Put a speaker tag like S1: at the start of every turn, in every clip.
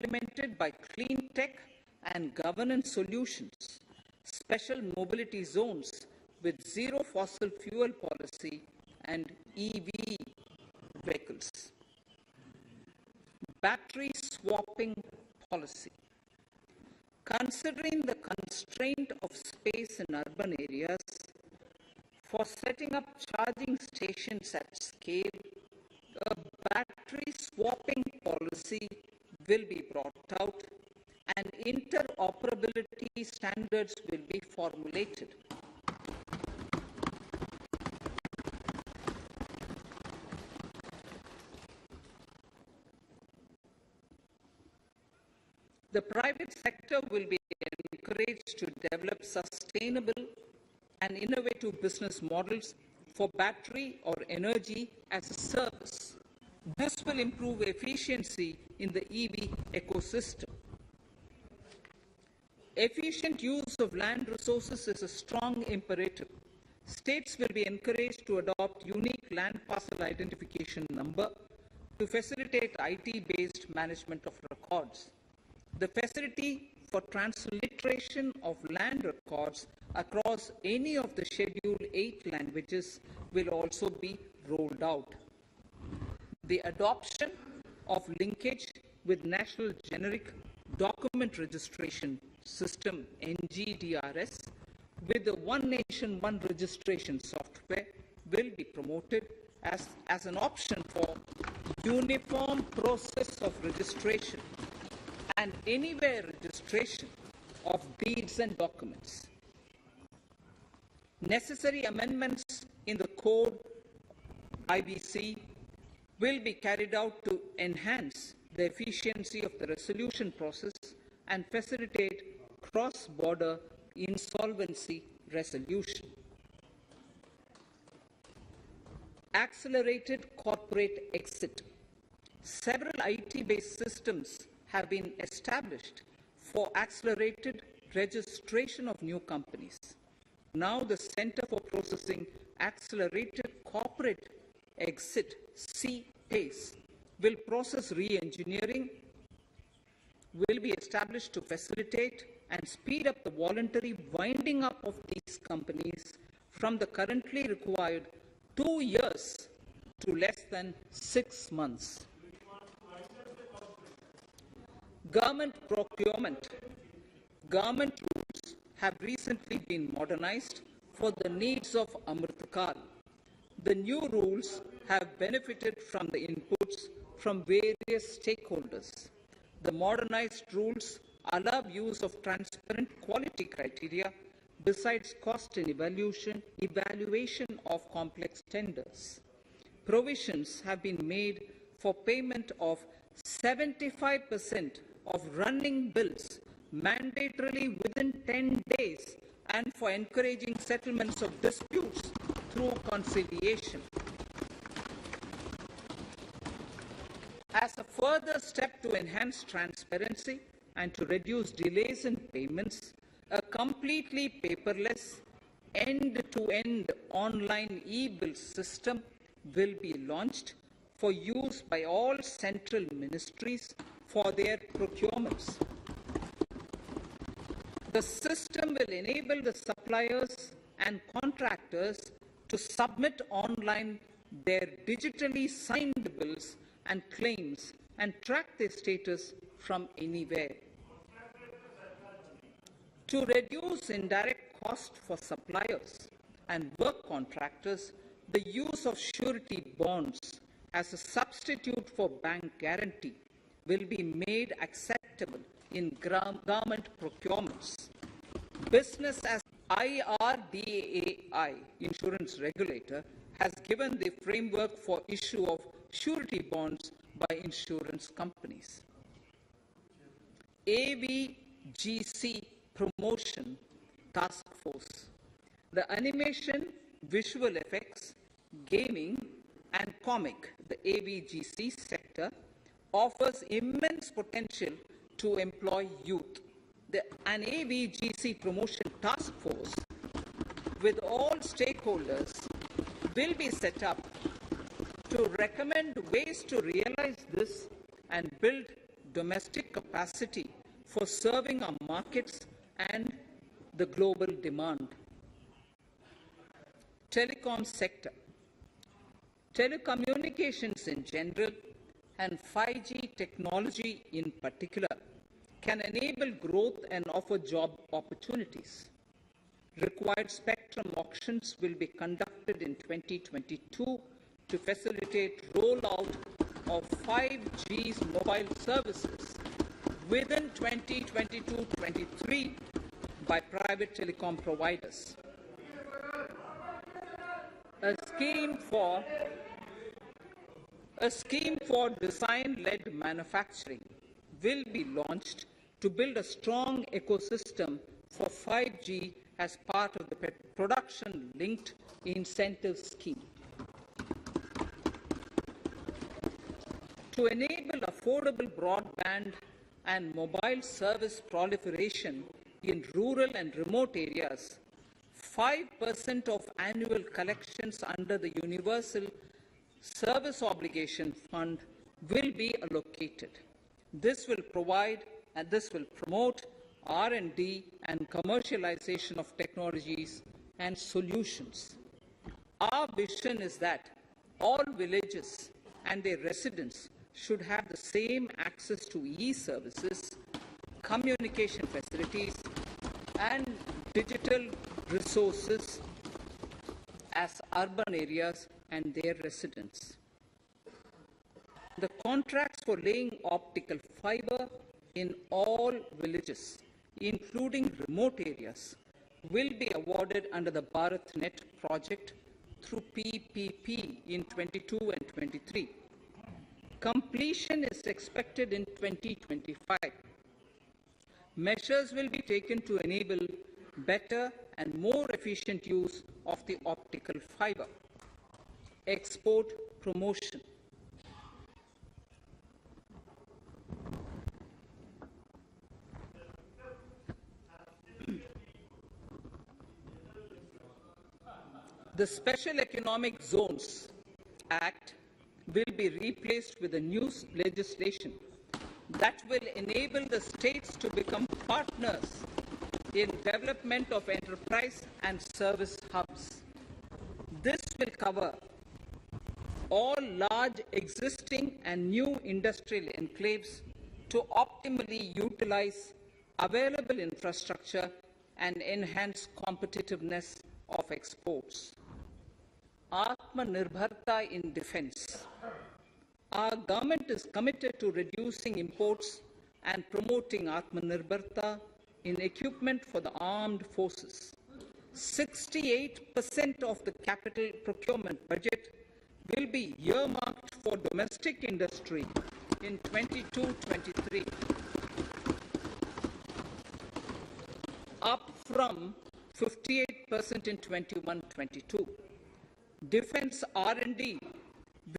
S1: complemented by clean tech and governance solutions, special mobility zones with zero fossil fuel policy and EV vehicles. Battery swapping policy. Considering the constraint of space in urban areas, for setting up charging stations at scale, a battery swapping policy will be brought out and interoperability standards will be formulated. The private sector will be encouraged to develop sustainable and innovative business models for battery or energy as a service. This will improve efficiency in the EV ecosystem. Efficient use of land resources is a strong imperative. States will be encouraged to adopt unique land parcel identification number to facilitate IT-based management of records. The facility for transliteration of land records across any of the Schedule 8 languages will also be rolled out. The adoption of linkage with National Generic Document Registration System, NGDRS, with the One Nation, One Registration software will be promoted as an option for uniform process of registration and anywhere registration of deeds and documents. Necessary amendments in the code IBC will be carried out to enhance the efficiency of the resolution process and facilitate cross-border insolvency resolution. Accelerated corporate exit. Several IT-based systems have been established for accelerated registration of new companies. Now the Center for Processing Accelerated Corporate Exit, CPACE, will process re-engineering, will be established to facilitate and speed up the voluntary winding up of these companies from the currently required 2 years to less than 6 months. Government procurement. Government rules have recently been modernized for the needs of Amritkal. The new rules have benefited from the inputs from various stakeholders. The modernized rules allow use of transparent quality criteria besides cost and evaluation of complex tenders. Provisions have been made for payment of 75% of running bills mandatorily within 10 days and for encouraging settlements of disputes through conciliation. As a further step to enhance transparency and to reduce delays in payments, a completely paperless, end-to-end online e-bill system will be launched for use by all central ministries for their procurements. The system will enable the suppliers and contractors to submit online their digitally signed bills and claims and track their status from anywhere. To reduce indirect cost for suppliers and work contractors, the use of surety bonds as a substitute for bank guarantee will be made acceptable in government procurements. Business as IRDAI, insurance regulator, has given the framework for issue of surety bonds by insurance companies. AVGC Promotion Task Force. The animation, visual effects, gaming, and comic, the AVGC sector, offers immense potential to employ youth. An AVGC Promotion Task Force with all stakeholders will be set up to recommend ways to realize this and build domestic capacity for serving our markets and the global demand. Telecom sector. Telecommunications in general and 5G technology in particular can enable growth and offer job opportunities. Required spectrum auctions will be conducted in 2022 to facilitate rollout of 5G's mobile services within 2022-23 by private telecom providers. A scheme for design-led manufacturing will be launched to build a strong ecosystem for 5G as part of the production-linked incentive scheme. To enable affordable broadband and mobile service proliferation in rural and remote areas, 5% of annual collections under the Universal Service Obligation Fund will be allocated. This will promote R&D and commercialization of technologies and solutions. Our vision is that all villages and their residents should have the same access to e-services, communication facilities, and digital resources as urban areas and their residents. The contracts for laying optical fiber in all villages, including remote areas, will be awarded under the BharatNet project through PPP in 22 and 23. Completion is expected in 2025. Measures will be taken to enable better and more efficient use of the optical fiber. Export promotion. The Special Economic Zones Act will be replaced with a new legislation that will enable the states to become partners in development of enterprise and service hubs. This will cover all large existing and new industrial enclaves to optimally utilize available infrastructure and enhance competitiveness of exports. Atmanirbharta in defense. Our government is committed to reducing imports and promoting Atmanirbharta in equipment for the armed forces. 68% of the capital procurement budget will be earmarked for domestic industry in 22-23, up from 58% in 21-22. Defense R&D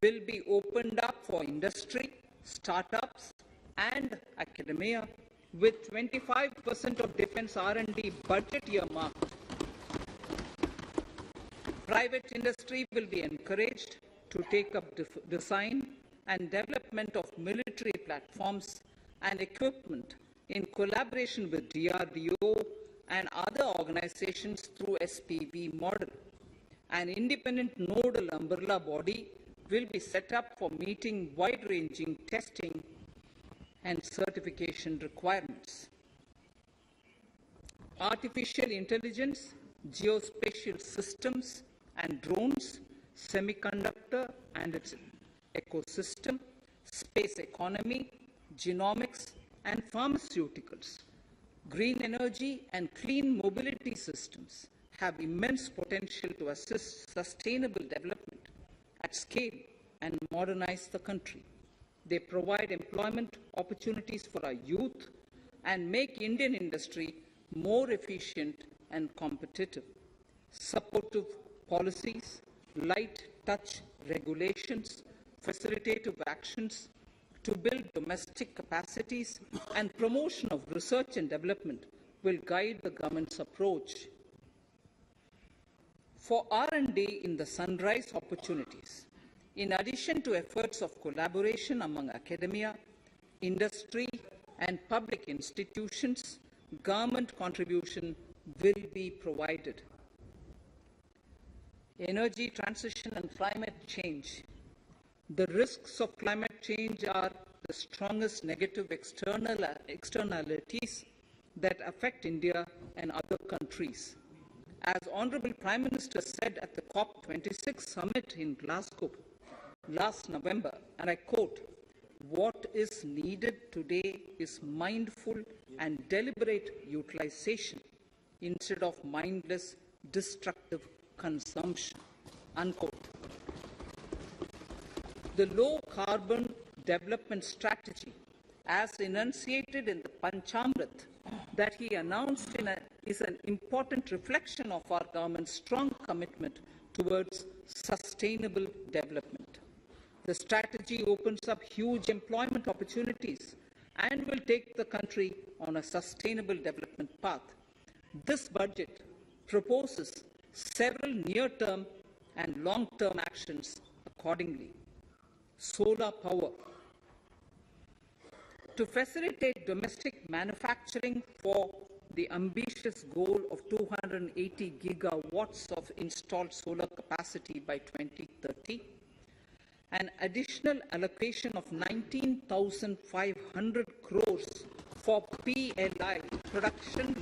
S1: will be opened up for industry, startups, and academia, with 25% of defense R&D budget earmarked. Private industry will be encouraged to take up design and development of military platforms and equipment in collaboration with DRV and other organizations through SPV model. An independent nodal umbrella body will be set up for meeting wide-ranging testing and certification requirements. Artificial intelligence, geospatial systems and drones, semiconductor and its ecosystem, space economy, genomics and pharmaceuticals, green energy and clean mobility systems have immense potential to assist sustainable development at scale and modernize the country. They provide employment opportunities for our youth and make Indian industry more efficient and competitive. Supportive policies, light touch regulations, facilitative actions to build domestic capacities and promotion of research and development will guide the government's approach. For R&D in the sunrise opportunities, in addition to efforts of collaboration among academia, industry and public institutions, government contribution will be provided. Energy transition and climate change. The risks of climate change are the strongest negative externalities that affect India and other countries. As Honorable Prime Minister said at the COP26 summit in Glasgow last November, and I quote, "What is needed today is mindful and deliberate utilization instead of mindless, destructive consumption," unquote. The low-carbon development strategy, as enunciated in the Panchamrit that he announced is an important reflection of our government's strong commitment towards sustainable development. The strategy opens up huge employment opportunities and will take the country on a sustainable development path. This budget proposes several near-term and long-term actions accordingly. Solar power. To facilitate domestic manufacturing for the ambitious goal of 280 gigawatts of installed solar capacity by 2030, an additional allocation of 19,500 crores for PLI, production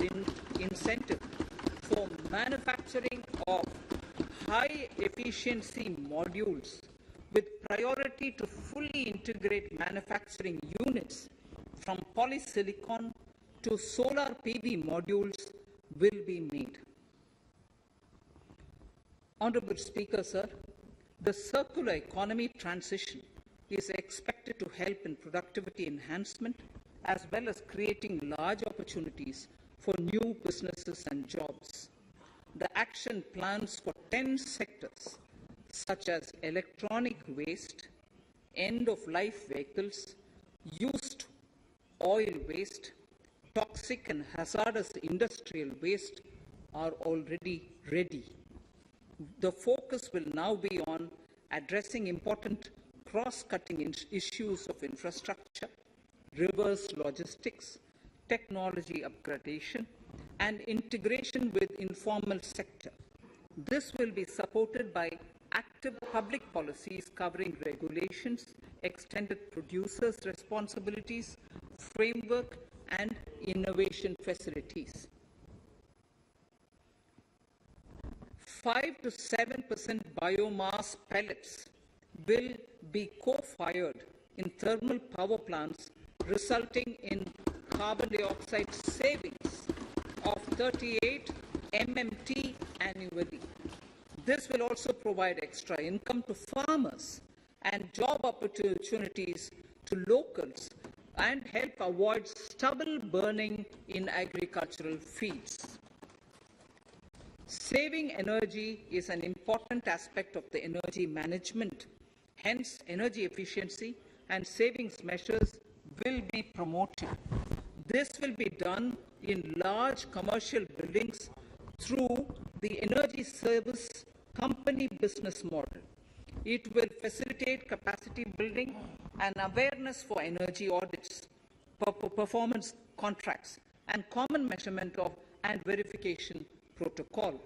S1: incentive, for manufacturing of high-efficiency modules with priority to fully integrate manufacturing units from polysilicon to solar PV modules will be made. Honorable Speaker, sir, the circular economy transition is expected to help in productivity enhancement as well as creating large opportunities for new businesses and jobs. The action plans for 10 sectors such as electronic waste, end-of-life vehicles, used oil waste, toxic and hazardous industrial waste are already ready. The focus will now be on addressing important cross-cutting issues of infrastructure, reverse logistics, technology upgradation, and integration with informal sector. This will be supported by active public policies covering regulations, extended producers' responsibilities, framework, and innovation facilities. 5 to 7% biomass pellets will be co-fired in thermal power plants, resulting in carbon dioxide savings of 38 MMT annually. This will also provide extra income to farmers and job opportunities to locals and help avoid stubble burning in agricultural fields. Saving energy is an important aspect of the energy management. Hence, energy efficiency and savings measures will be promoted. This will be done in large commercial buildings through the energy service company business model. It will facilitate capacity building and awareness for energy audits, performance contracts, and common measurement of and verification protocol.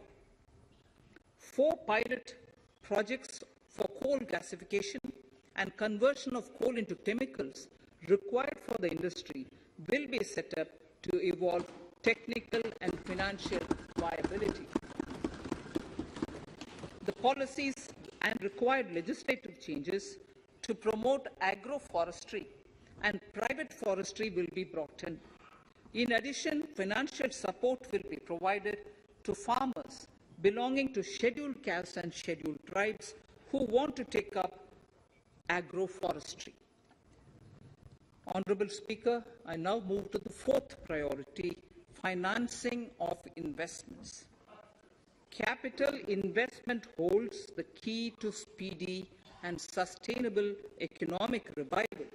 S1: 4 pilot projects for coal gasification and conversion of coal into chemicals required for the industry will be set up to evolve technical and financial viability. The policies and required legislative changes to promote agroforestry and private forestry will be brought in. In addition, financial support will be provided to farmers belonging to scheduled castes and scheduled tribes who want to take up agroforestry. Honorable Speaker, I now move to the 4th priority, financing of investments. Capital investment holds the key to speedy and sustainable economic revival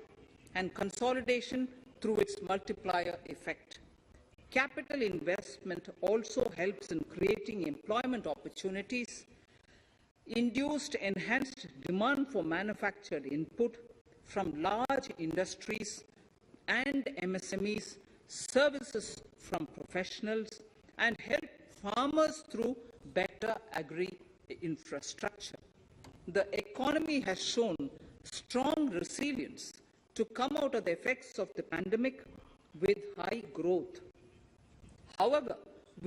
S1: and consolidation through its multiplier effect. Capital investment also helps in creating employment opportunities, induced enhanced demand for manufactured input from large industries and MSMEs, services from professionals, and help farmers through better agri-infrastructure. The economy has shown strong resilience to come out of the effects of the pandemic with high growth. However,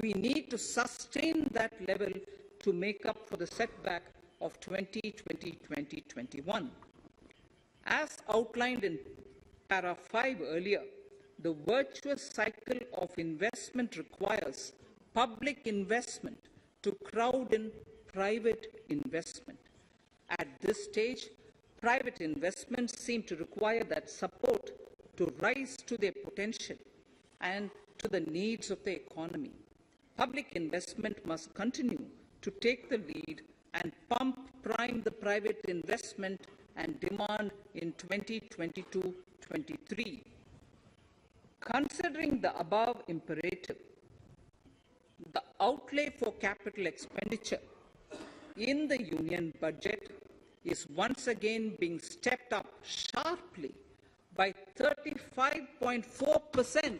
S1: we need to sustain that level to make up for the setback of 2020-2021. As outlined in para 5 earlier, the virtuous cycle of investment requires public investment to crowd in private investment. At this stage, private investments seem to require that support to rise to their potential and to the needs of the economy. Public investment must continue to take the lead and prime the private investment and demand in 2022-23. Considering the above imperative, the outlay for capital expenditure in the Union budget is once again being stepped up sharply by 35.4%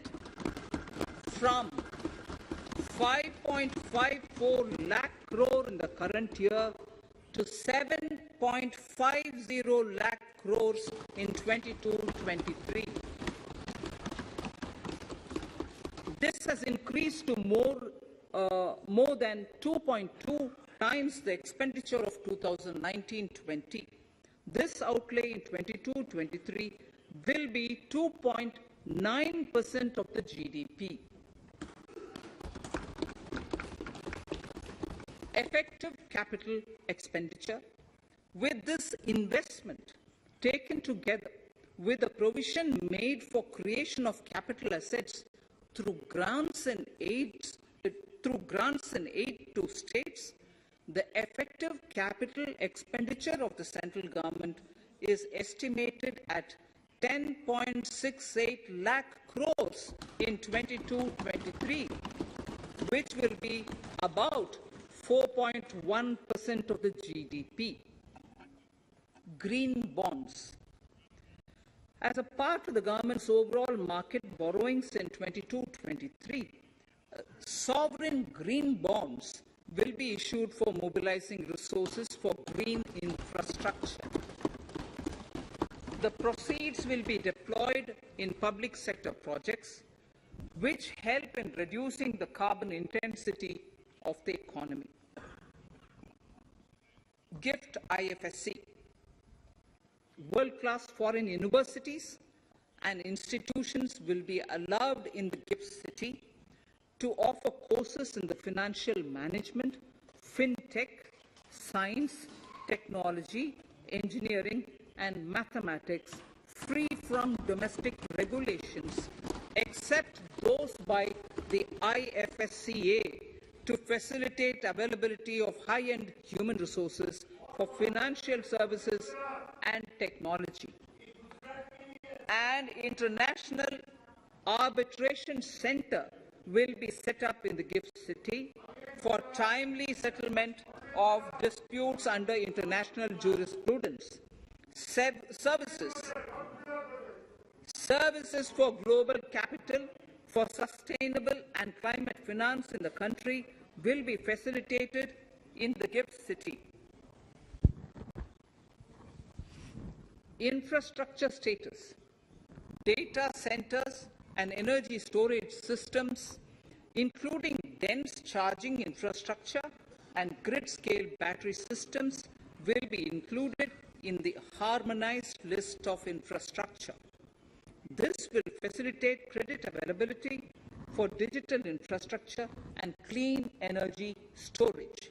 S1: from 5.54 lakh crore in the current year to 7.50 lakh crores in 22-23. This has increased to more than 2.2 times the expenditure of 2019-20. This outlay in 22-23 will be 2.9% of the GDP. Effective capital expenditure. With this investment taken together with the provision made for creation of capital assets through grants and aid to states, the effective capital expenditure of the central government is estimated at 10.68 lakh crores in 22-23, which will be about 4.1% of the GDP. Green bonds. As a part of the government's overall market borrowings in 22-23, sovereign green bonds will be issued for mobilizing resources for green infrastructure. The proceeds will be deployed in public sector projects which help in reducing the carbon intensity of the economy. Gift IFSC. World-class foreign universities and institutions will be allowed in the gift city to offer courses in the financial management, fintech, science, technology, engineering, and mathematics free from domestic regulations, except those by the IFSCA to facilitate availability of high-end human resources for financial services and technology. An international arbitration center will be set up in the gift city for timely settlement of disputes under international jurisprudence. Services for global capital for sustainable and climate finance in the country will be facilitated in the gift city. Infrastructure status. Data centers and energy storage systems, including dense charging infrastructure and grid-scale battery systems, will be included in the harmonized list of infrastructure. This will facilitate credit availability for digital infrastructure and clean energy storage.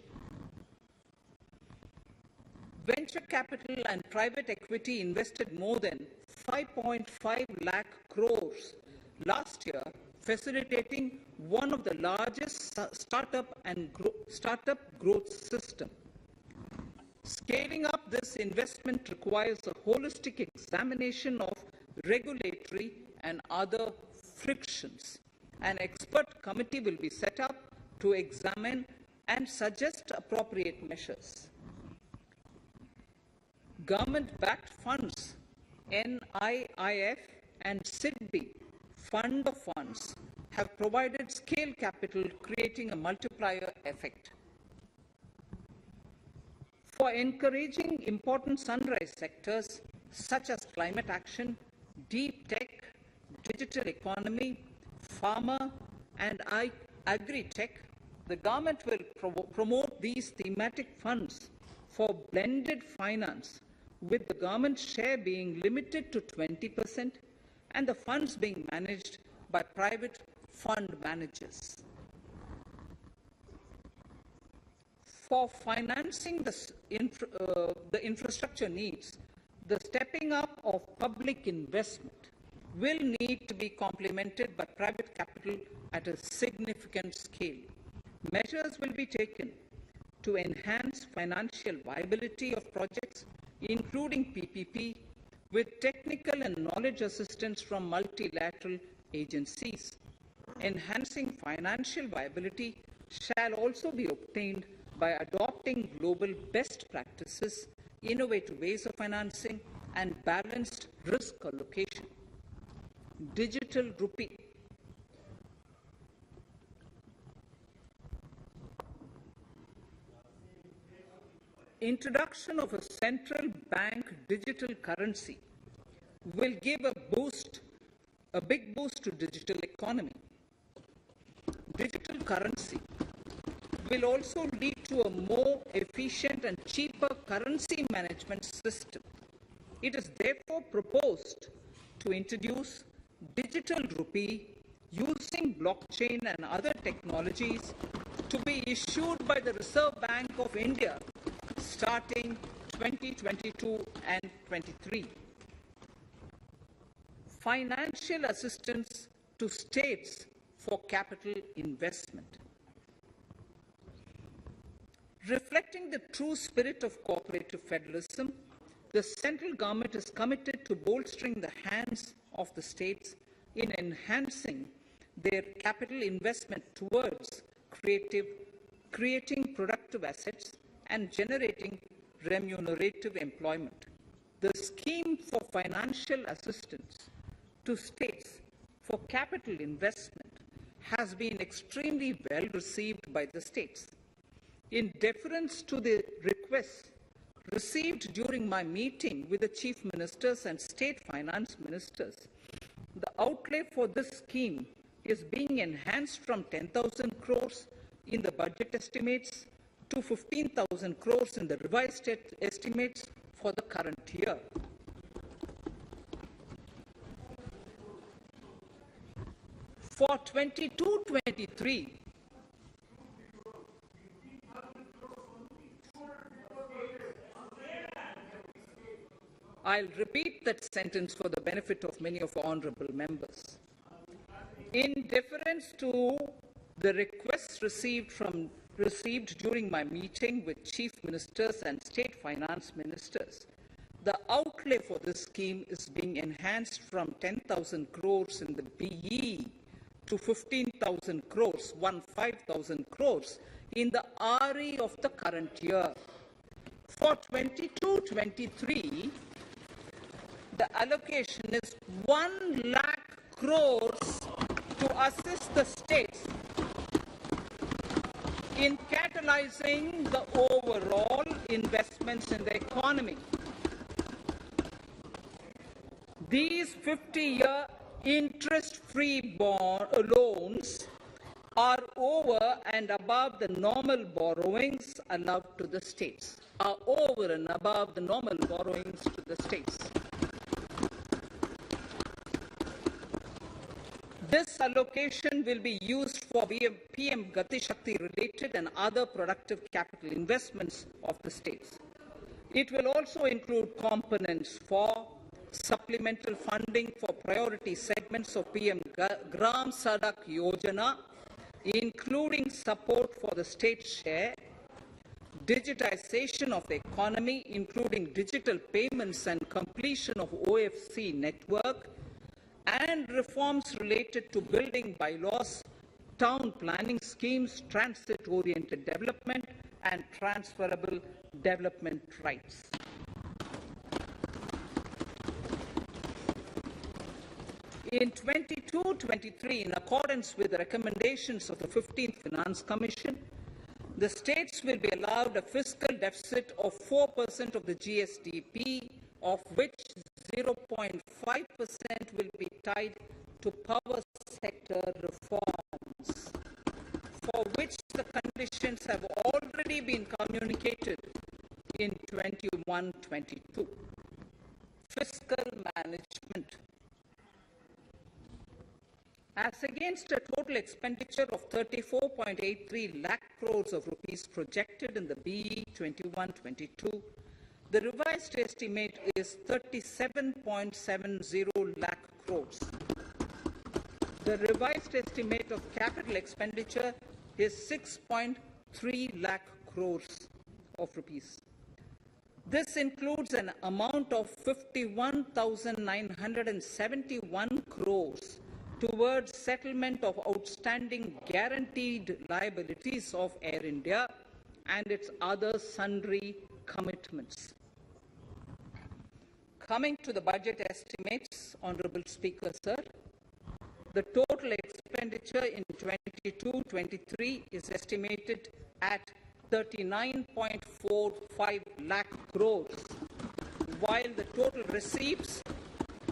S1: Venture capital and private equity invested more than 5.5 lakh crores last year, facilitating one of the largest startup growth system. Scaling up this investment requires a holistic examination of regulatory and other frictions. An expert committee will be set up to examine and suggest appropriate measures. Government-backed funds, NIIF and SIDBI, Fund of Funds, have provided scale capital, creating a multiplier effect. For encouraging important sunrise sectors such as climate action, deep tech, digital economy, pharma, and agri-tech, the government will promote these thematic funds for blended finance, with the government share being limited to 20% and the funds being managed by private fund managers. For financing the infrastructure needs, the stepping up of public investment will need to be complemented by private capital at a significant scale. Measures will be taken to enhance financial viability of projects, including PPP, with technical and knowledge assistance from multilateral agencies. Enhancing financial viability shall also be obtained by adopting global best practices, innovative ways of financing, and balanced risk allocation. Digital rupee. Introduction of a central bank digital currency will give a big boost to digital economy. Digital currency will also lead to a more efficient and cheaper currency management system. It is therefore proposed to introduce digital rupee using blockchain and other technologies to be issued by the Reserve Bank of India starting 2022 and 23. Financial assistance to states for capital investment. Reflecting the true spirit of cooperative federalism, the central government is committed to bolstering the hands of the states in enhancing their capital investment towards creating productive assets and generating remunerative employment. The scheme for financial assistance to states for capital investment has been extremely well received by the states. In deference to the requests received during my meeting with the chief ministers and state finance ministers, the outlay for this scheme is being enhanced from 10,000 crores in the budget estimates to 15,000 crores in the revised estimates for the current year. For 22-23, I'll repeat that sentence for the benefit of many of our honorable members. In deference to the requests received during my meeting with chief ministers and state finance ministers, the outlay for this scheme is being enhanced from 10,000 crores in the BE to 15,000 crores, 15,000 crores in the RE of the current year. For 22-23, the allocation is 1 lakh crores to assist the states in catalyzing the overall investments in the economy. These 50-year interest-free loans are over and above the normal borrowings allowed to the states, are over and above the normal borrowings to the states. This allocation will be used for PM Gati Shakti related and other productive capital investments of the states. It will also include components for supplemental funding for priority segments of PM Gram Sadak Yojana, including support for the state share, digitization of the economy, including digital payments and completion of OFC network, and reforms related to building bylaws, town planning schemes, transit-oriented development, and transferable development rights. In 22-23, in accordance with the recommendations of the 15th Finance Commission, the states will be allowed a fiscal deficit of 4% of the GSDP, of which 0.5% will be tied to power sector reforms, for which the conditions have already been communicated in 21-22. Fiscal management. As against a total expenditure of 34.83 lakh crores of rupees projected in the BE 21-22, the revised estimate is 37.70 lakh crores. The revised estimate of capital expenditure is 6.3 lakh crores of rupees. This includes an amount of 51,971 crores towards settlement of outstanding guaranteed liabilities of Air India and its other sundry commitments. Coming to the budget estimates, Honorable Speaker, sir, the total expenditure in 22-23 is estimated at 39.45 lakh crores, while the total receipts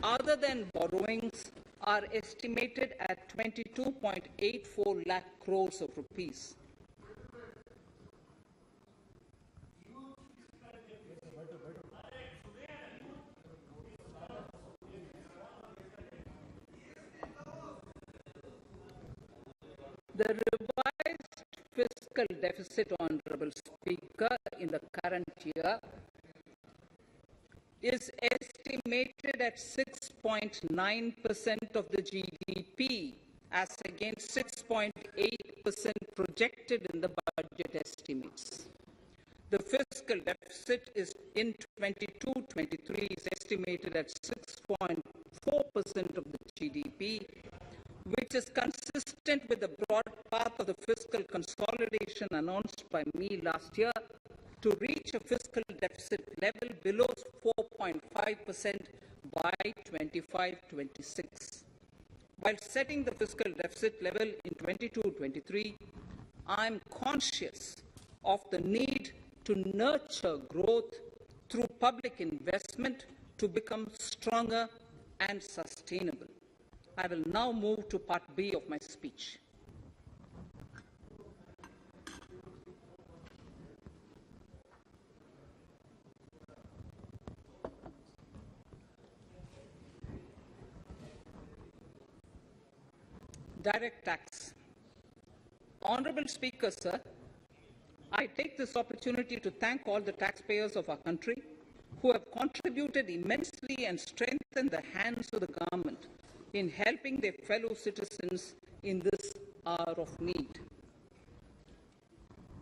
S1: other than borrowings are estimated at 22.84 lakh crores of rupees. The revised fiscal deficit, Honorable Speaker, in the current year is estimated at 6.9% of the GDP, as against 6.8% projected in the budget estimates. The fiscal deficit is in 22-23 is estimated at 6.4% of the GDP, which is consistent with the broad path of the fiscal consolidation announced by me last year to reach a fiscal deficit level below 4.5% by 25-26. While setting the fiscal deficit level in 22-23, I am conscious of the need to nurture growth through public investment to become stronger and sustainable. I will now move to Part B of my speech. Direct tax. Honorable Speaker, sir, I take this opportunity to thank all the taxpayers of our country who have contributed immensely and strengthened the hands of the government in helping their fellow citizens in this hour of need.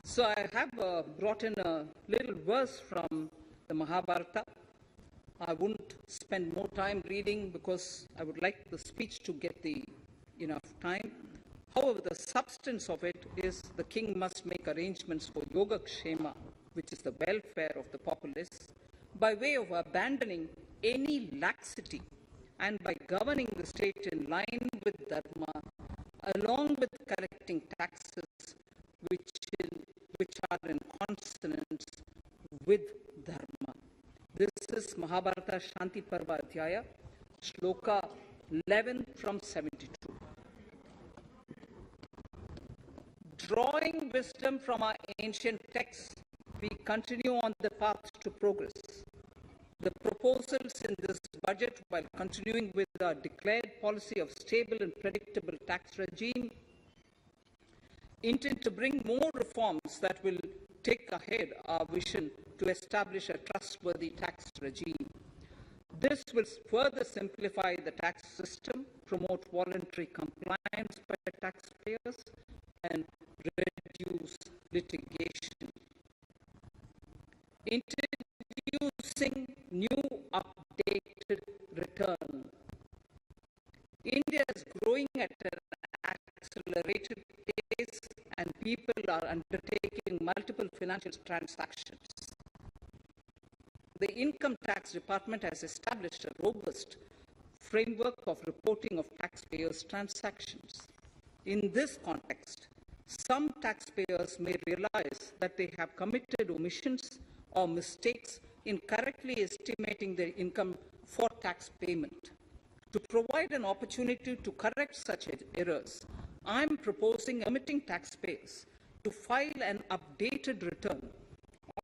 S1: So I have brought in a little verse from the Mahabharata. I wouldn't spend more time reading because I would like the speech to get enough time. However, the substance of it is the king must make arrangements for yoga kshema, which is the welfare of the populace, by way of abandoning any laxity and by governing the state in line with dharma, along with collecting taxes which are in consonance with dharma. This is Mahabharata Shanti Parva Adhyaya, Shloka 11 from 72. Drawing wisdom from our ancient texts, we continue on the path to progress. The proposals in this budget, while continuing with our declared policy of stable and predictable tax regime, intend to bring more reforms that will take ahead our vision to establish a trustworthy tax regime. This will further simplify the tax system, promote voluntary compliance by taxpayers, and reduce litigation. Introducing new updated return. India is growing at an accelerated pace and people are undertaking multiple financial transactions. The Income Tax Department has established a robust framework of reporting of taxpayers' transactions. In this context, some taxpayers may realize that they have committed omissions or mistakes in correctly estimating their income for tax payment. To provide an opportunity to correct such errors, I am proposing permitting taxpayers to file an updated return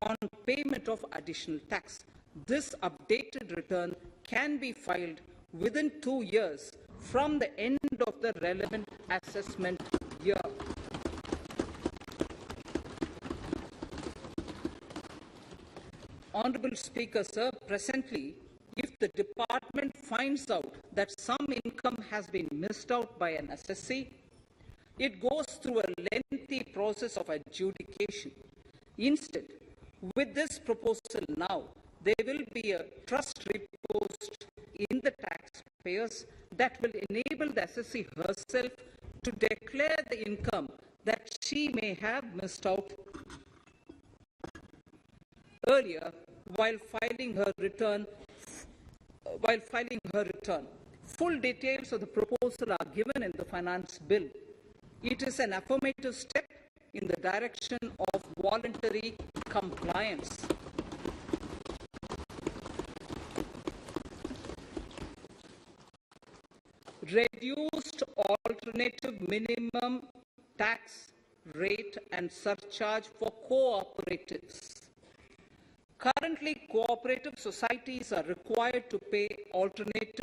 S1: on payment of additional tax. This updated return can be filed within 2 years from the end of the relevant assessment year. Honorable Speaker, sir, presently, if the department finds out that some income has been missed out by an assessee, it goes through a lengthy process of adjudication. Instead, with this proposal now, there will be a trust reposed in the taxpayers that will enable the assessee herself to declare the income that she may have missed out earlier while filing her return. Full details of the proposal are given in the finance bill. It is an affirmative step in the direction of voluntary compliance. Reduced alternative minimum tax rate and surcharge for cooperatives. Currently, cooperative societies are required to pay alternate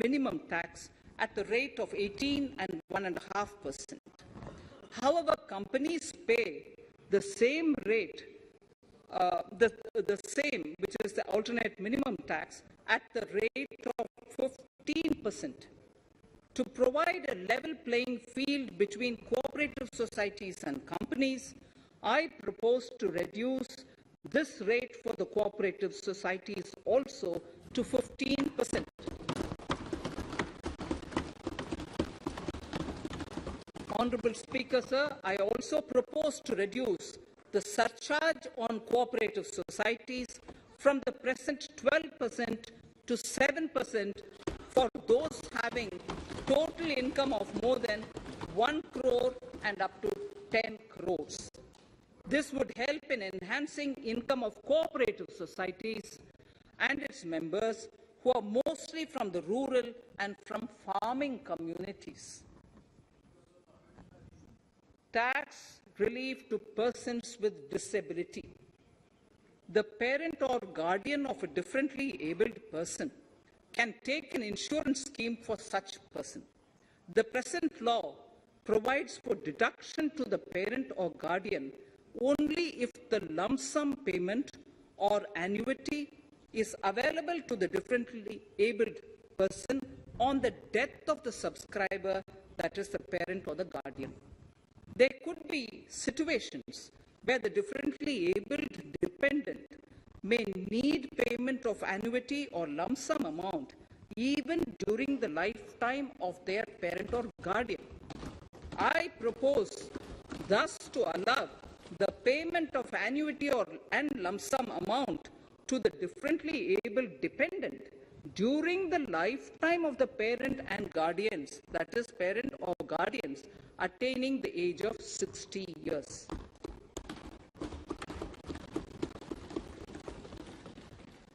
S1: minimum tax at the rate of 18 and 1.5%. However, companies pay the same rate, the same, which is the alternate minimum tax, at the rate of 15%. To provide a level playing field between cooperative societies and companies, I propose to reduce this rate for the cooperative societies also to 15%. Honorable Speaker, sir, I also propose to reduce the surcharge on cooperative societies from the present 12% to 7% for those having total income of more than 1 crore and up to 10 crores. This would help in enhancing income of cooperative societies and its members who are mostly from the rural and from farming communities. Tax relief to persons with disability. The parent or guardian of a differently abled person can take an insurance scheme for such person. The present law provides for deduction to the parent or guardian only if the lump sum payment or annuity is available to the differently abled person on the death of the subscriber, that is the parent or the guardian. There could be situations where the differently abled dependent may need payment of annuity or lump sum amount even during the lifetime of their parent or guardian. I propose thus to allow the payment of annuity and lump sum amount to the differently abled dependent during the lifetime of the parent and guardians, that is parent or guardians, attaining the age of 60 years.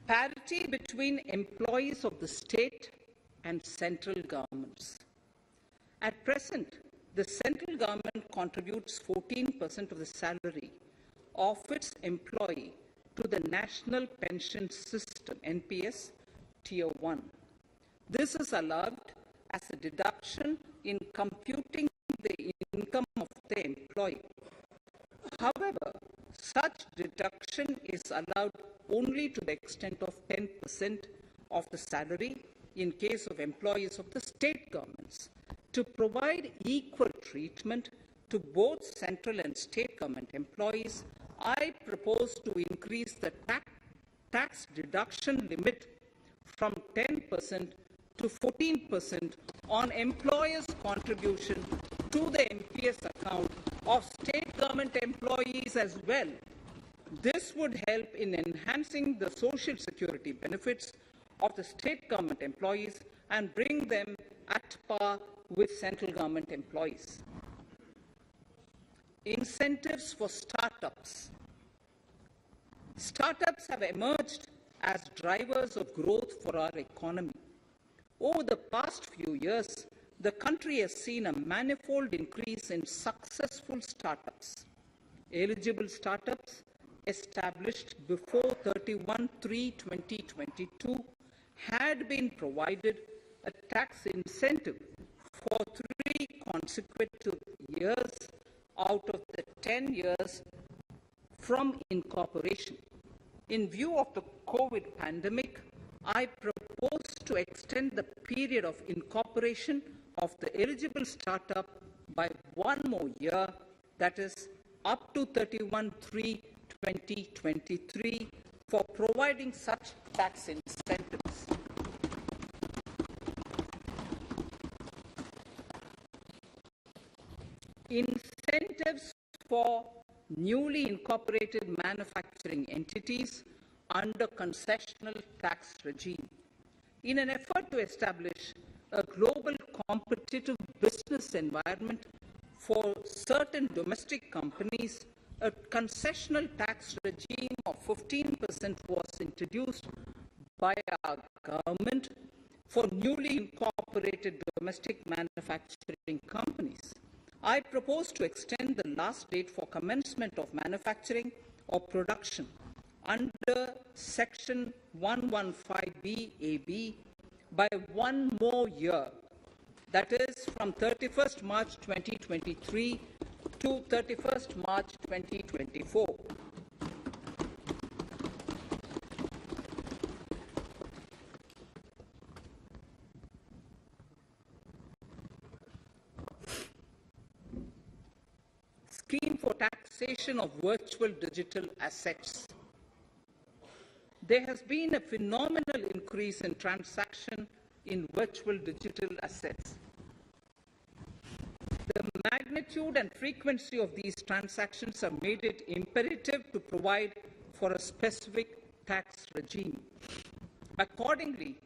S1: Parity between employees of the state and central governments. At present, the central government contributes 14% of the salary of its employee to the National Pension System, NPS, Tier 1. This is allowed as a deduction in computing the income of the employee. However, such deduction is allowed only to the extent of 10% of the salary in case of employees of the state governments. To provide equal treatment to both central and state government employees, I propose to increase the tax deduction limit from 10% to 14% on employers' contribution to the NPS account of state government employees as well. This would help in enhancing the social security benefits of the state government employees and bring them at par with central government employees. Incentives for startups. Startups have emerged as drivers of growth for our economy. Over the past few years, the country has seen a manifold increase in successful startups. Eligible startups established before 31/3/2022 had been provided a tax incentive for 3 consecutive years out of the 10 years from incorporation. In view of the COVID pandemic, I propose to extend the period of incorporation of the eligible startup by 1 more year, that is up to 31/3/2023, for providing such tax incentives. Incentives for newly incorporated manufacturing entities under concessional tax regime. In an effort to establish a global competitive business environment for certain domestic companies, a concessional tax regime of 15% was introduced by our government for newly incorporated domestic manufacturing companies. I propose to extend the last date for commencement of manufacturing or production under Section 115BAB by 1 more year, that is from 31st March 2023 to 31st March 2024. Scheme for taxation of virtual digital assets. There has been a phenomenal increase in transaction in virtual digital assets. The magnitude and frequency of these transactions have made it imperative to provide for a specific tax regime. Accordingly,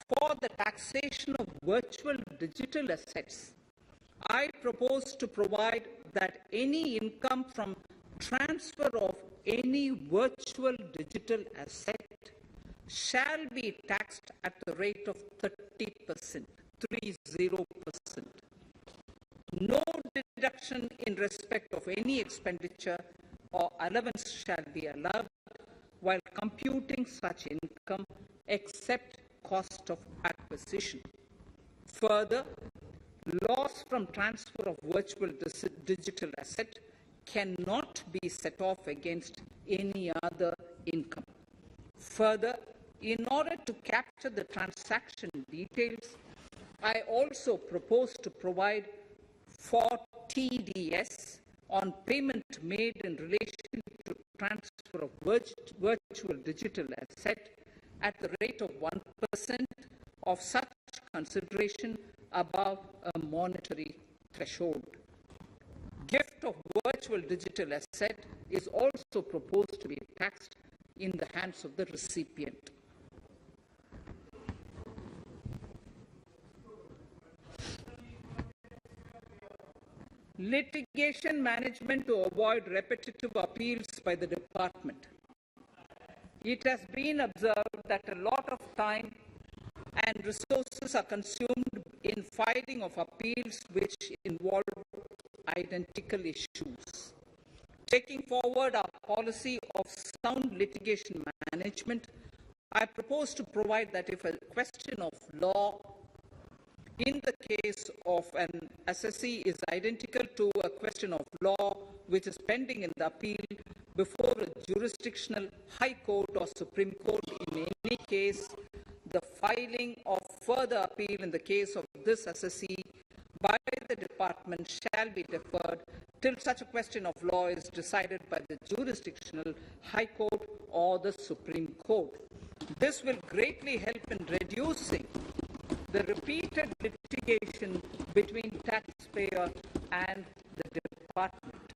S1: for the taxation of virtual digital assets, I propose to provide that any income from transfer of any virtual digital asset shall be taxed at the rate of 30%, 30%. No deduction in respect of any expenditure or allowance shall be allowed while computing such income except cost of acquisition. Further, loss from transfer of virtual digital asset cannot be set off against any other income. Further, in order to capture the transaction details, I also propose to provide for TDS on payment made in relation to transfer of virtual digital asset at the rate of 1% of such consideration above a monetary threshold. Gift of virtual digital asset is also proposed to be taxed in the hands of the recipient. Litigation management to avoid repetitive appeals by the department. It has been observed that a lot of time and resources are consumed in filing of appeals which involve identical issues. Taking forward our policy of sound litigation management, I propose to provide that if a question of law in the case of an assessee is identical to a question of law which is pending in the appeal before a jurisdictional high court or Supreme Court, in any case, the filing of further appeal in the case of this assessee by the department shall be deferred till such a question of law is decided by the jurisdictional high court or the Supreme Court. This will greatly help in reducing the repeated litigation between taxpayer and the department.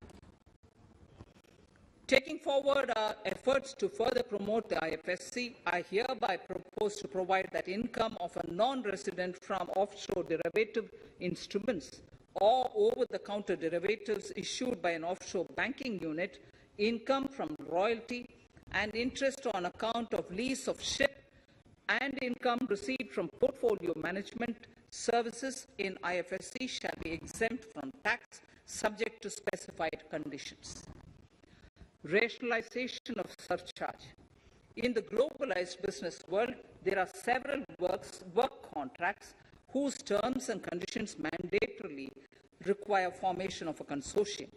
S1: Taking forward our efforts to further promote the IFSC, I hereby propose to provide that income of a non-resident from offshore derivative instruments or over-the-counter derivatives issued by an offshore banking unit, income from royalty and interest on account of lease of ship, and income received from portfolio management services in IFSC shall be exempt from tax subject to specified conditions. Rationalization of surcharge. In the globalized business world, there are several work contracts whose terms and conditions mandatorily require formation of a consortium.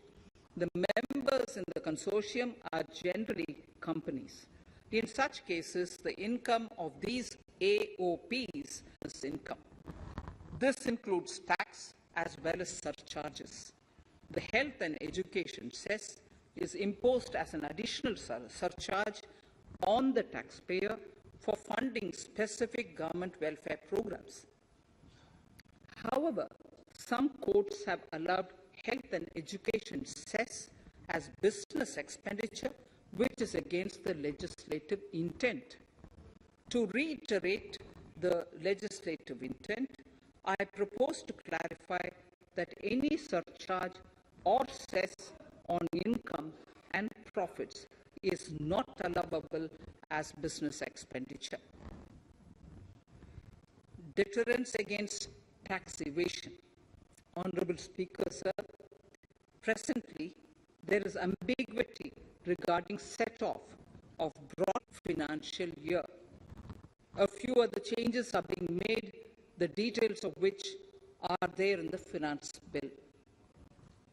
S1: The members in the consortium are generally companies. In such cases, the income of these AOPs is income. This includes tax as well as surcharges. The health and education cess is imposed as an additional surcharge on the taxpayer for funding specific government welfare programs. However, some courts have allowed health and education cess as business expenditure, which is against the legislative intent. To reiterate the legislative intent, I propose to clarify that any surcharge or cess on income and profits is not allowable as business expenditure. Deterrence against tax evasion. Honorable Speaker, sir, presently there is ambiguity regarding set-off of broad financial year. A few other changes are being made, the details of which are there in the finance bill.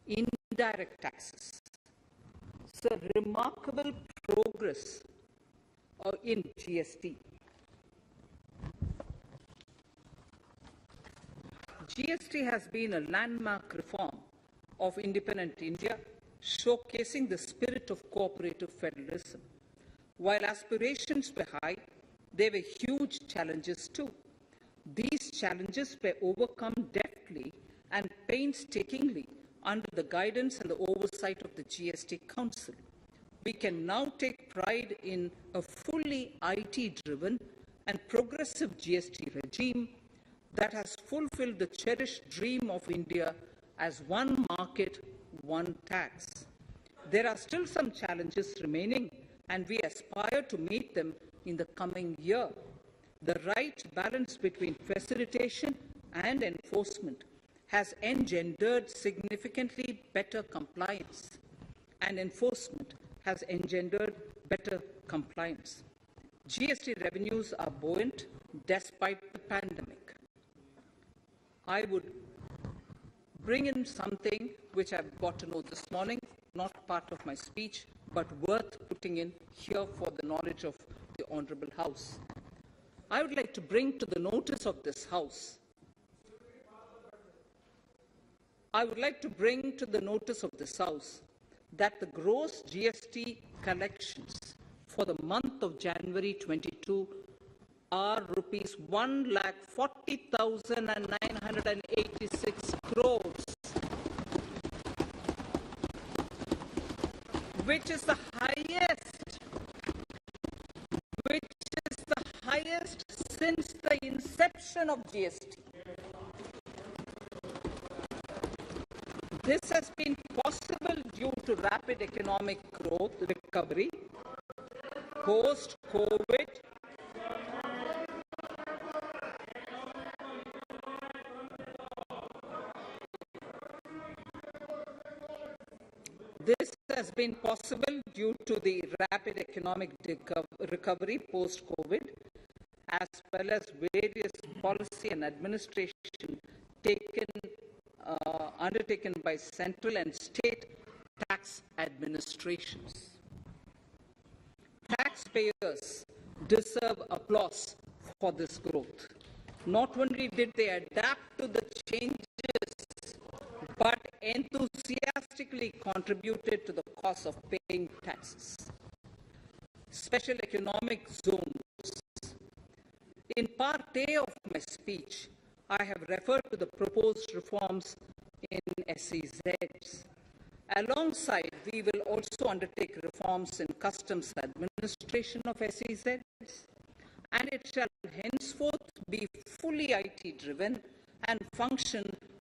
S1: Indirect taxes. So remarkable progress in GST. GST has been a landmark reform of independent India, showcasing the spirit of cooperative federalism. While aspirations were high, there were huge challenges too. These challenges were overcome deftly and painstakingly under the guidance and the oversight of the GST Council. We can now take pride in a fully IT-driven and progressive GST regime that has fulfilled the cherished dream of India as one market, one tax. There are still some challenges remaining, and we aspire to meet them in the coming year. The right balance between facilitation and enforcement has engendered significantly better compliance, and enforcement has engendered better compliance. GST revenues are buoyant despite the pandemic. I would bring in something which I've got to know this morning, not part of my speech, but worth putting in here for the knowledge of the Honourable House. I would like to bring to the notice of this House that the gross GST collections for the month of January 22 are rupees 1,40,986 crores, which is the highest since the inception of GST. This has been possible due to rapid economic growth, recovery, post-COVID, This has been possible due to the rapid economic recovery post-COVID, as well as various policy and administration undertaken by central and state tax administrations. Taxpayers deserve applause for this growth. Not only did they adapt to the changes, but enthusiastically contributed to the cost of paying taxes. Special economic zones. In part A of my speech, I have referred to the proposed reforms in SEZs. Alongside, we will also undertake reforms in customs administration of SEZs, and it shall henceforth be fully IT-driven and function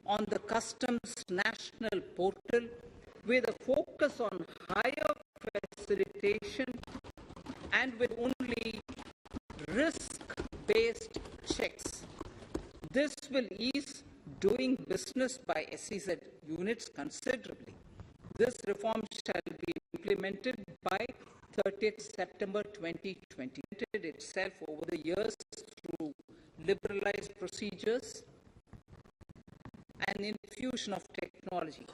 S1: on the customs national portal with a focus on higher facilitation and with only risk-based checks. This will ease doing business by SEZ units considerably. This reform shall be implemented by 30th September 2020. Itself over the years through liberalized procedures and infusion of technology.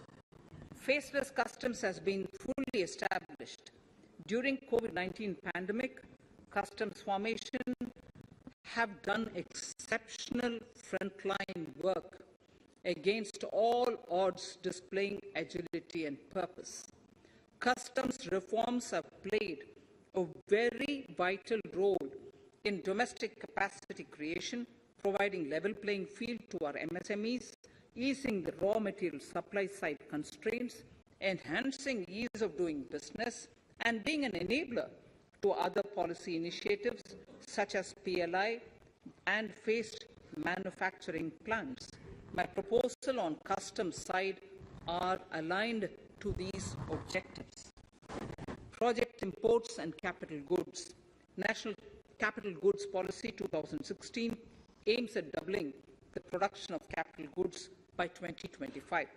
S1: Faceless customs has been fully established. During COVID-19 pandemic, customs formation have done exceptional frontline work against all odds, displaying agility and purpose. Customs reforms have played a very vital role in domestic capacity creation, providing level playing field to our MSMEs, easing the raw material supply side constraints, enhancing ease of doing business, and being an enabler to other policy initiatives such as PLI and phased manufacturing plans. My proposal on customs side are aligned to these objectives. Project imports and capital goods. National Capital Goods Policy 2016 aims at doubling the production of capital goods by 2025.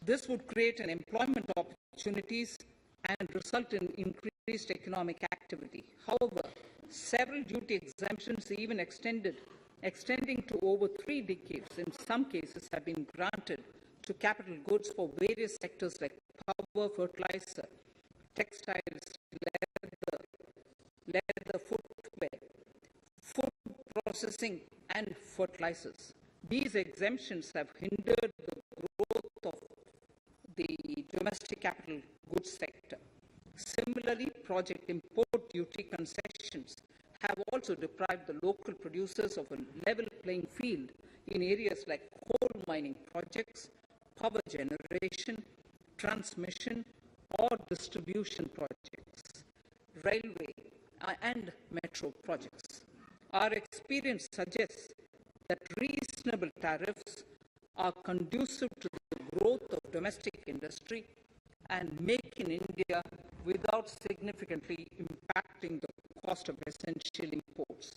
S1: This would create an employment opportunities and result in increased economic activity. However, several duty exemptions, even extending to over 3 decades, in some cases have been granted to capital goods for various sectors like power, fertilizer, textiles, leather, footwear, food processing, and fertilizers. These exemptions have hindered the growth of the domestic capital goods sector. Similarly, project import duty concessions have also deprived the local producers of a level playing field in areas like coal mining projects, power generation, transmission, or distribution projects, railway and metro projects. Our experience suggests that reasonable tariffs are conducive to the growth of domestic industry and make in India without significantly impacting the cost of essential imports.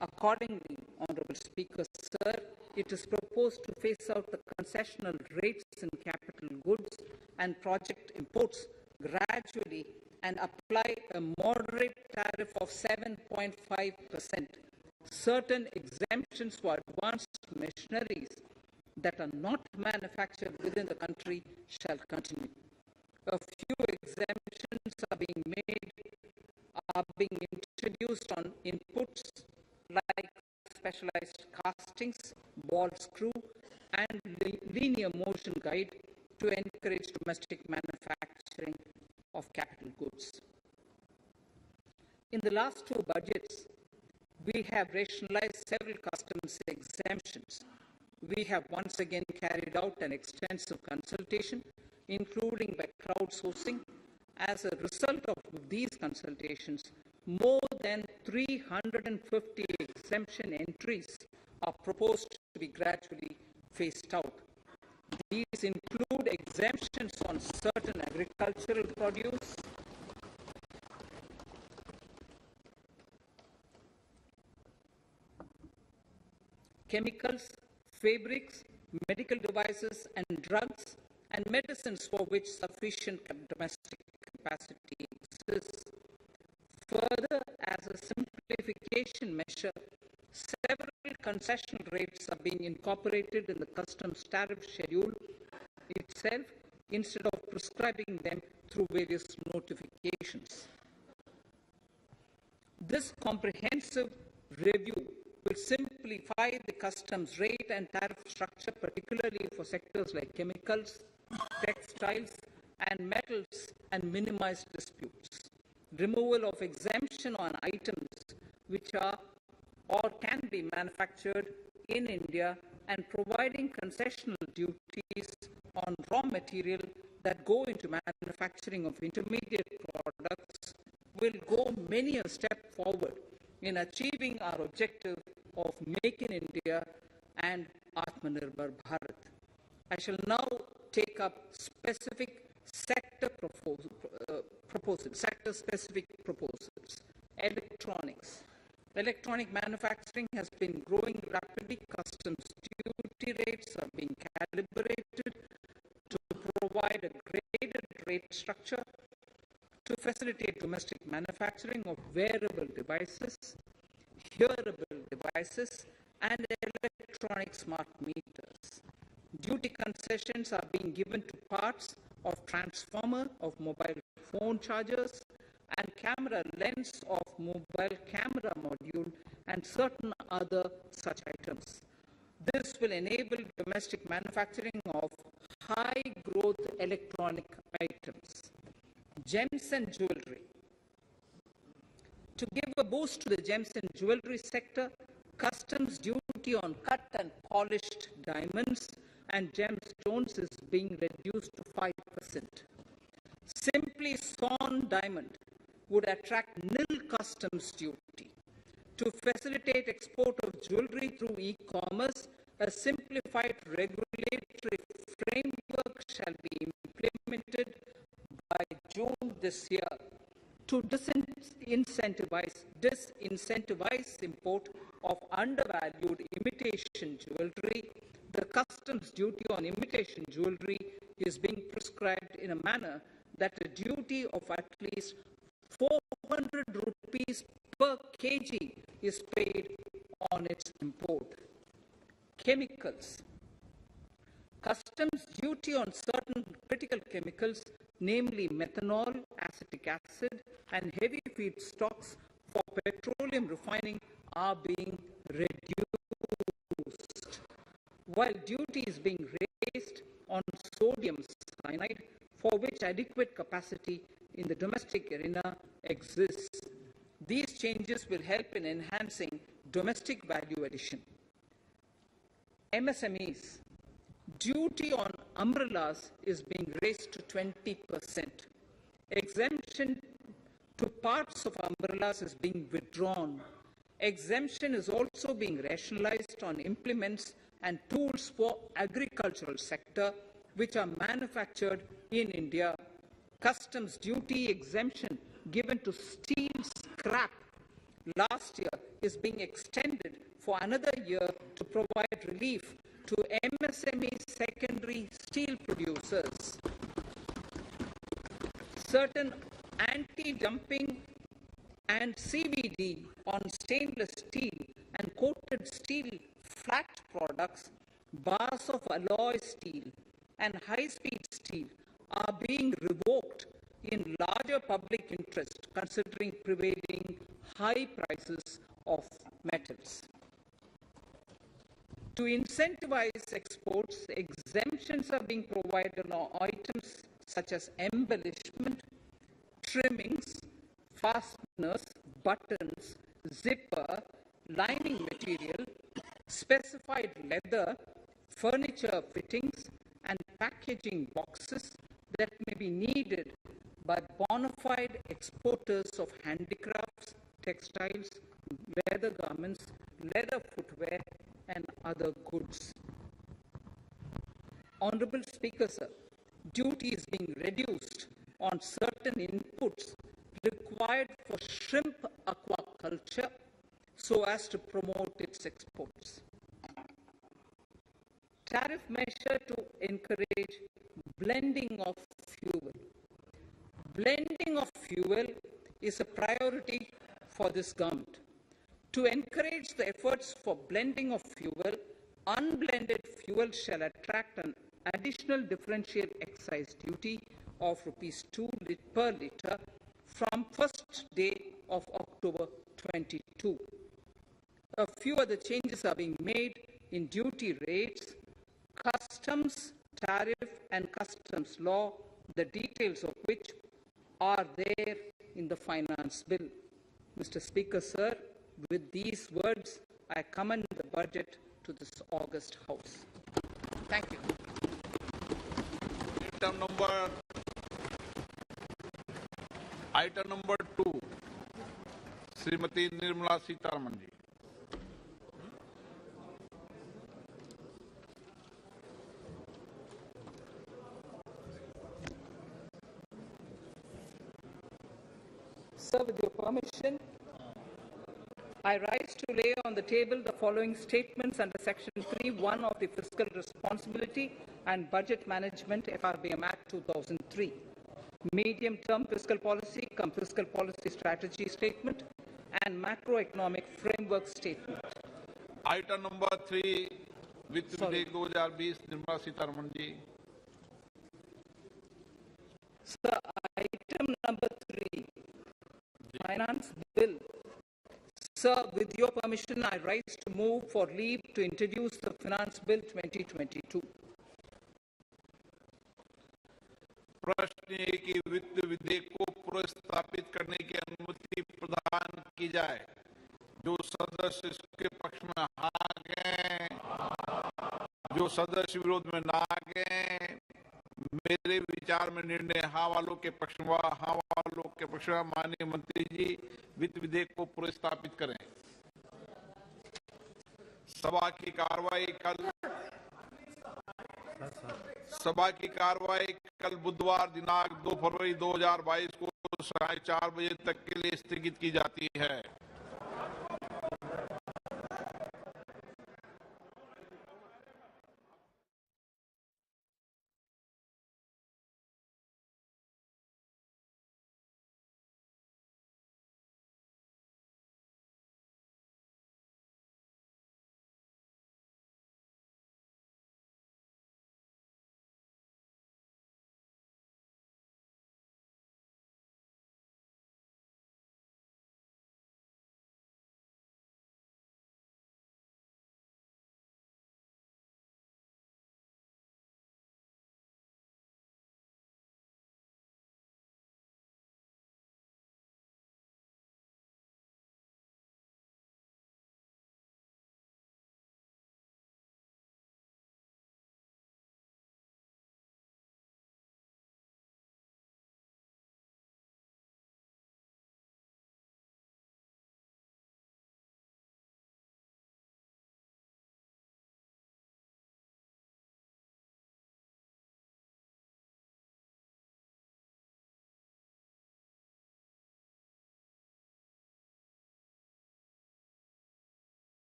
S1: Accordingly, Honorable Speaker, Sir, it is proposed to phase out the concessional rates in capital goods and project imports gradually and apply a moderate tariff of 7.5%. Certain exemptions for advanced machineries that are not manufactured within the country shall continue. A few exemptions are being introduced on inputs like specialized castings, ball screw, and linear motion guide to encourage domestic manufacturing of capital goods. In the last 2 budgets, we have rationalized several customs exemptions. We have once again carried out an extensive consultation, including by crowdsourcing. As a result of these consultations, more than 350 exemption entries are proposed to be gradually phased out. These include exemptions on certain agricultural produce, chemicals, fabrics, medical devices, and drugs, and medicines for which sufficient domestic capacity exists. Further, as a simplification measure, several concessional rates are being incorporated in the customs tariff schedule itself instead of prescribing them through various notifications. This comprehensive review will simplify the customs rate and tariff structure, particularly for sectors like chemicals, textiles, and metals, and minimize disputes. Removal of exemption on items which are or can be manufactured in India and providing concessional duties on raw material that go into manufacturing of intermediate products will go many a step forward in achieving our objective of Make in India and Atmanirbhar Bharat. I shall now take up specific sector-specific proposals. Electronics. Electronic manufacturing has been growing rapidly. Customs duty rates are being calibrated to provide a graded rate structure to facilitate domestic manufacturing of wearable devices, hearable devices, and electronic smart meters. Duty concessions are being given to parts of transformer of mobile phone chargers and camera lens of mobile camera module and certain other such items. This will enable domestic manufacturing of high-growth electronic items. Gems and jewelry. To give a boost to the gems and jewelry sector, customs duty on cut and polished diamonds and gemstones is being reduced to 5%. Simply sawn diamond would attract nil customs duty. To facilitate export of jewelry through e-commerce, a simplified regulatory framework shall be implemented by June this year to disincentivize import of undervalued imitation jewelry. The customs duty on imitation jewelry is being prescribed in a manner that a duty of at least 400 rupees per kg is paid on its import. Chemicals. Customs duty on certain critical chemicals, namely methanol, acetic acid, and heavy feedstocks for petroleum refining, are being reduced, while duty is being raised on sodium cyanide, for which adequate capacity in the domestic arena exists. These changes will help in enhancing domestic value addition. MSMEs. Duty on umbrellas is being raised to 20%. Exemption to parts of umbrellas is being withdrawn. Exemption is also being rationalized on implements and tools for agricultural sector which are manufactured in India. Customs duty exemption given to steel scrap last year is being extended for another year to provide relief to MSME secondary steel producers. Certain anti-dumping and CVD on stainless steel and coated steel flat products, bars of alloy steel and high-speed steel are being revoked in larger public interest considering prevailing high prices of metals. To incentivize exports, exemptions are being provided on items such as embellishment, trimmings, fasteners, buttons, zipper, lining material, specified leather, furniture fittings, and packaging boxes that may be needed by bona fide exporters of handicrafts, textiles, leather garments, leather footwear, and other goods. Honorable Speaker, sir, duty is being reduced on certain inputs required for shrimp aquaculture so as to promote its exports. Tariff measure to encourage blending of fuel. Blending of fuel is a priority for this government. To encourage the efforts for blending of fuel, unblended fuel shall attract an additional differential excise duty of rupees 2 per litre from first day of October 22. A few other changes are being made in duty rates, customs, tariff and customs law, the details of which are there in the finance bill. Mr. Speaker, sir, with these words, I commend the budget to to this August House. Thank you.
S2: Item number 2, Shrimati Nirmala Sitharaman ji.
S1: Sir, with your permission, I rise to lay on the table the following statements under Section 3(1) of the Fiscal Responsibility and Budget Management FRBM Act 2003. Medium-term fiscal policy cum fiscal policy strategy statement and macroeconomic framework statement.
S2: Item number 3, वित्त विधेयक 2020, Nirmala Sitharaman ji.
S1: Sir, item number 3, Finance Bill. Sir, with your permission, I rise to move for leave to introduce the Finance Bill 2022.
S2: प्रश्न है कि वित्त विधेयक को प्रस्तावित करने की अनुमति प्रदान की जाए. जो सदस्य इसके पक्ष में हाँ गए, जो सदस्य विरोध में ना गए, मेरे विचार में निर्णय हाँ वालों के पक्ष में, हाँ वालों के पक्ष में. माननीय मंत्री जी, वित्त विधेयक को प्रस्तावित करें. सभा की कार्रवाई कल बुधवार दिनांक 2 फरवरी 2022 को 4:30 बजे तक के लिए स्थगित की जाती है.